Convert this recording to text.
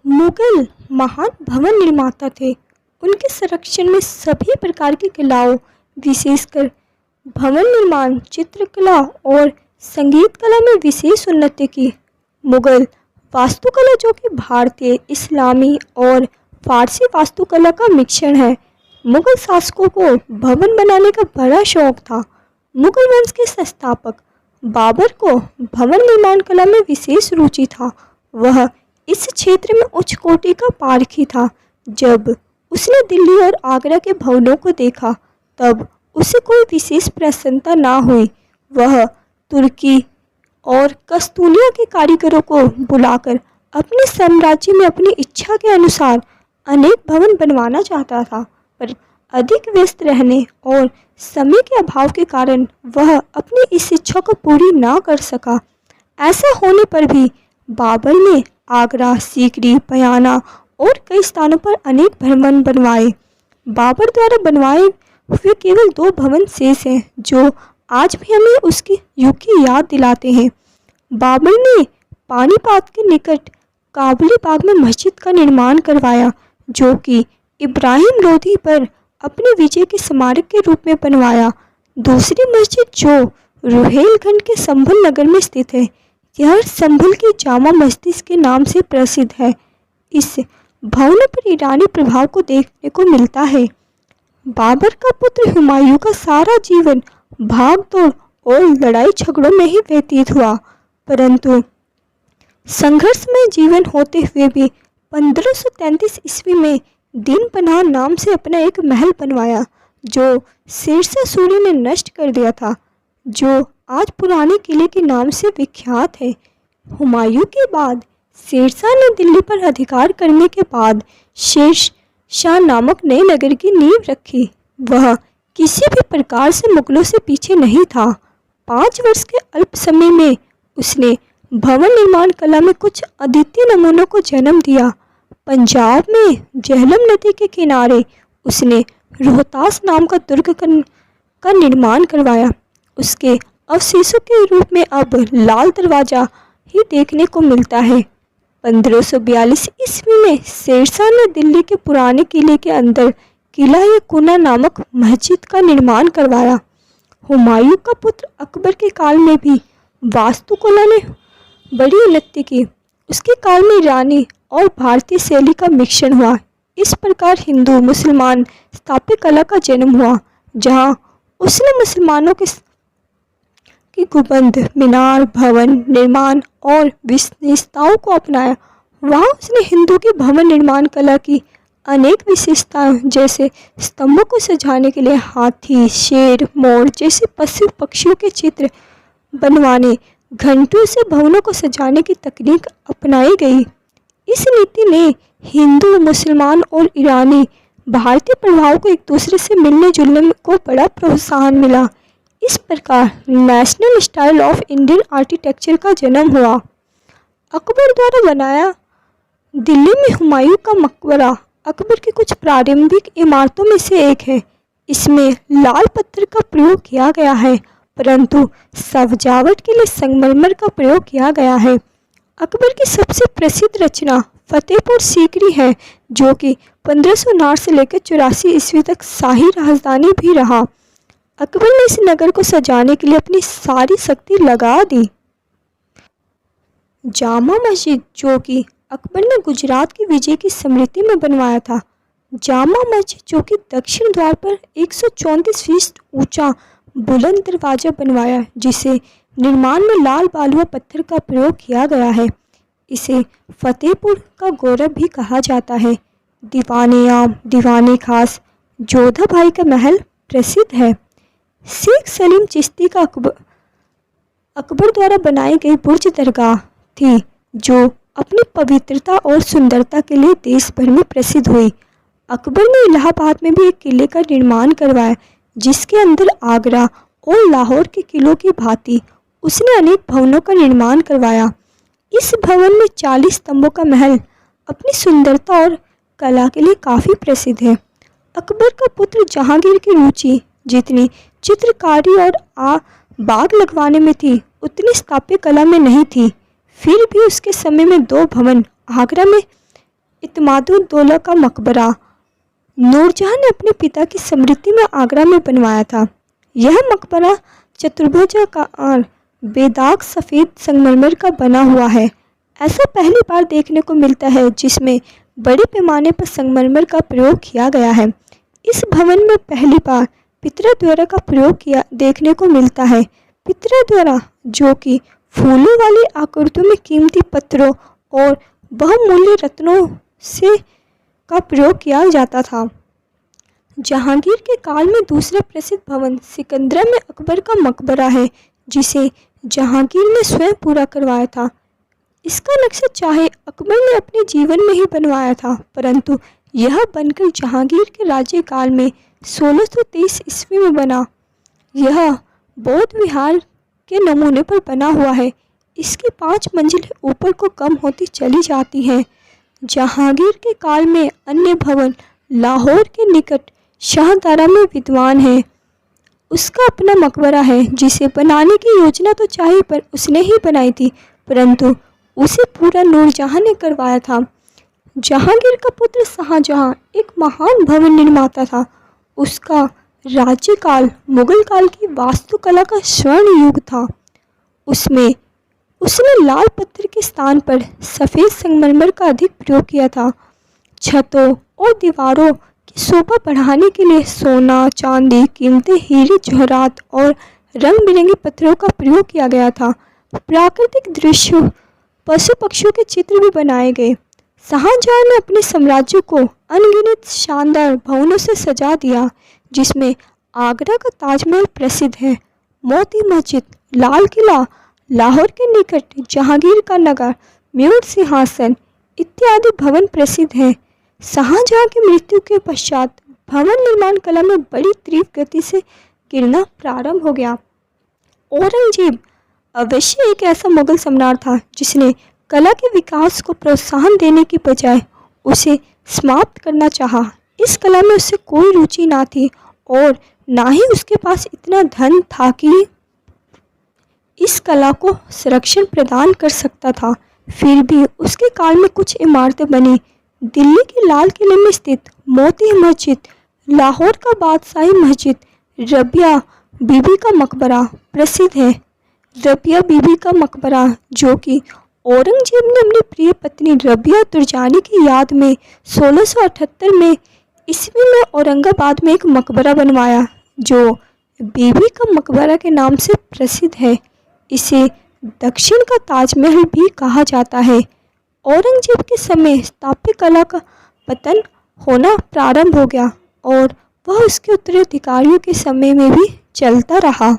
मुगल महान भवन निर्माता थे। उनके संरक्षण में सभी प्रकार की कलाओं, विशेषकर भवन निर्माण, चित्रकला और संगीत कला में विशेष उन्नति की। मुगल वास्तुकला, जो कि भारतीय, इस्लामी और फारसी वास्तुकला का मिश्रण है। मुगल शासकों को भवन बनाने का बड़ा शौक था। मुगल वंश के संस्थापक बाबर को भवन निर्माण कला में विशेष रुचि था। वह इस क्षेत्र में उच्च कोटि का पारखी था। जब उसने दिल्ली और आगरा के भवनों को देखा तब उसे कोई विशेष प्रसन्नता ना हुई। वह तुर्की और कस्तूलिया के कारीगरों को बुलाकर अपने साम्राज्य में अपनी इच्छा के अनुसार अनेक भवन बनवाना चाहता था, पर अधिक व्यस्त रहने और समय के अभाव के कारण वह अपनी इस इच्छा को पूरी ना कर सका। ऐसा होने पर भी बाबर ने आगरा, सीकरी, बयाना और कई स्थानों पर अनेक भवन बनवाए। बाबर द्वारा बनवाए हुए केवल 2 भवन शेष हैं, जो आज भी हमें उसकी युग की याद दिलाते हैं। बाबर ने पानीपत के निकट काबुली बाग में मस्जिद का निर्माण करवाया, जो कि इब्राहिम लोधी पर अपने विजय के स्मारक के रूप में बनवाया। दूसरी मस्जिद, जो रुहेलखंड के संभल नगर में स्थित है, यह संभल की जामा मस्जिद के नाम से प्रसिद्ध है। इस भवन पर ईरानी प्रभाव को देखने को मिलता है। बाबर का पुत्र हुमायूं का सारा जीवन भाग-दौड़ और लड़ाई झगड़ों में ही व्यतीत हुआ, परंतु संघर्षमय जीवन होते हुए भी 1533 ईस्वी में दीन पनाह नाम से अपना एक महल बनवाया, जो शेरशाह सूरी ने नष्ट कर दिया था, जो आज पुराने किले के नाम से विख्यात है। हुमायूं के बाद शेरशाह ने दिल्ली पर अधिकार करने के बाद शेरशाह नामक नए नगर की नींव रखी। वह किसी भी प्रकार से मुगलों से पीछे नहीं था। 5 वर्ष के अल्प समय में उसने भवन निर्माण कला में कुछ अद्वितीय नमूनों को जन्म दिया। पंजाब में झेलम नदी के किनारे उसने रोहतास नाम का दुर्ग का निर्माण करवाया। उसके अवशेषों के रूप में अब लाल दरवाजा ही देखने को मिलता है। 1542 ईस्वी में शेरशाह ने दिल्ली के पुराने किले के अंदर किला-ए-कुना नामक मस्जिद का निर्माण करवाया। हुमायूं का पुत्र अकबर के काल में भी वास्तुकला ने बड़ी उन्नति की। उसके काल में ईरानी और भारतीय शैली का मिश्रण हुआ। इस प्रकार हिंदू मुसलमान स्थापत्य कला का जन्म हुआ। जहां उसने मुसलमानों की गुंबद, मीनार, भवन निर्माण और विशेषताओं को अपनाया, वहां उसने हिंदू की भवन निर्माण कला की अनेक विशेषताएं, जैसे स्तंभों को सजाने के लिए हाथी, शेर, मोर जैसे पशु पक्षियों के चित्र बनवाने, घंटों से भवनों को सजाने की तकनीक अपनाई गई। इस नीति ने हिंदू, मुसलमान और ईरानी भारतीय प्रभाव को एक दूसरे से मिलने जुलने को बड़ा प्रोत्साहन मिला। इस प्रकार national style of Indian architecture का जन्म हुआ। अकबर द्वारा बनाया दिल्ली में हुमायूं का मकबरा अकबर की कुछ प्रारंभिक इमारतों में से एक है। इसमें लाल पत्थर का प्रयोग किया गया है, परंतु सजावट के लिए संगमरमर का प्रयोग किया गया है। अकबर की सबसे प्रसिद्ध रचना फतेहपुर सीकरी है, जो कि 1559 से लेकर 84 ईस्वी तक शाही राजधानी भी रहा। अकबर ने इस नगर को सजाने के लिए अपनी सारी शक्ति लगा दी। जामा मस्जिद, जो कि अकबर ने गुजरात की विजय की स्मृति में बनवाया था। जामा मस्जिद, जो कि दक्षिण द्वार पर 134 फीट ऊंचा बुलंद दरवाजा बनवाया, जिसे निर्माण में लाल बालुआ पत्थर का प्रयोग किया गया है। इसे फतेहपुर का गौरव भी कहा जाता है। दीवाने आम, दीवाने खास, जोधा भाई का महल प्रसिद्ध है। शेख सलीम चिश्ती का अकबर द्वारा बनाई गई बुर्ज दरगाह थी, जो अपनी पवित्रता और सुंदरता के लिए देश भर में प्रसिद्ध हुई। अकबर ने इलाहाबाद में भी एक किले का निर्माण करवाया, जिसके अंदर आगरा और लाहौर के किलों की भांति उसने अनेक भवनों का निर्माण करवाया। इस भवन में 40 स्तंभों का महल अपनी सुंदरता और कला के लिए काफ़ी प्रसिद्ध है। अकबर का पुत्र जहांगीर की रुचि जितनी चित्रकारी और बाग लगवाने में थी, उतनी स्थापत्य कला में नहीं थी। फिर भी उसके समय में 2 भवन आगरा में इत्मादुद्दौला का मकबरा नूरजहां ने अपने पिता की स्मृति में आगरा में बनवाया था। यह मकबरा चतुर्भुजाकार बेदाग सफ़ेद संगमरमर का बना हुआ है। ऐसा पहली बार देखने को मिलता है जिसमें बड़े पैमाने पर संगमरमर का प्रयोग किया गया है। इस भवन में पहली बार पितृद्वारा का प्रयोग किया देखने को मिलता है। पितृद्वारा जो कि फूलों वाली आकृतियों में कीमती पत्थरों और बहुमूल्य रत्नों से का प्रयोग किया जाता था। जहांगीर के काल में दूसरा प्रसिद्ध भवन सिकंदरा में अकबर का मकबरा है, जिसे जहांगीर ने स्वयं पूरा करवाया था। इसका नक्शा चाहे अकबर ने अपने जीवन में ही बनवाया था, परंतु यह बनकर जहांगीर के राज्यकाल में 1623 ईस्वी में बना। यह बौद्ध विहार के नमूने पर बना हुआ है। इसकी 5 मंजिलें ऊपर को कम होती चली जाती हैं। जहांगीर के काल में अन्य भवन लाहौर के निकट शाहदारा में विद्वान है। उसका अपना मकबरा है, जिसे बनाने की योजना तो चाहे पर उसने ही बनाई थी, परंतु उसे पूरा नूरजहां ने करवाया था। जहांगीर का पुत्र शाहजहां एक महान भवन निर्माता था। उसका राज्यकाल मुगल काल की वास्तुकला का स्वर्ण युग था। उसने लाल पत्थर के स्थान पर सफ़ेद संगमरमर का अधिक प्रयोग किया था। छतों और दीवारों की शोभा बढ़ाने के लिए सोना, चांदी, कीमती हीरे जवाहरात और रंग बिरंगे पत्थरों का प्रयोग किया गया था। प्राकृतिक दृश्यों, पशु पक्षियों के चित्र भी बनाए गए। शाहजहां ने अपने साम्राज्य को अनगिनत शानदार भवनों से सजा दिया, जिसमें आगरा का ताजमहल प्रसिद्ध है। मोती मस्जिद, लाल किला, लाहौर के निकट जहांगीर का नगर, म्यूर सिंहासन इत्यादि भवन प्रसिद्ध हैं। शाहजहां की मृत्यु के पश्चात भवन निर्माण कला में बड़ी तीव्र गति से गिरना प्रारंभ हो गया। औरंगजेब अवश्य एक ऐसा मुगल सम्राट था जिसने कला के विकास को प्रोत्साहन देने की बजाय उसे समाप्त करना चाहा। इस कला में उसे कोई रुचि ना थी और ना ही उसके पास इतना धन था कि इस कला को संरक्षण प्रदान कर सकता था। फिर भी उसके काल में कुछ इमारतें बनी। दिल्ली के लाल किले में स्थित मोती मस्जिद, लाहौर का बादशाही मस्जिद, रबिया बीबी का मकबरा प्रसिद्ध है। रबिया बीबी का मकबरा, जो कि औरंगजेब ने अपनी प्रिय पत्नी रबिया तुर्जानी की याद में 1678 में ईस्वी में औरंगाबाद में एक मकबरा बनवाया, जो बीबी का मकबरा के नाम से प्रसिद्ध है। इसे दक्षिण का ताजमहल भी कहा जाता है। औरंगजेब के समय स्थापत्य कला का पतन होना प्रारंभ हो गया और वह उसके उत्तराधिकारियों के समय में भी चलता रहा।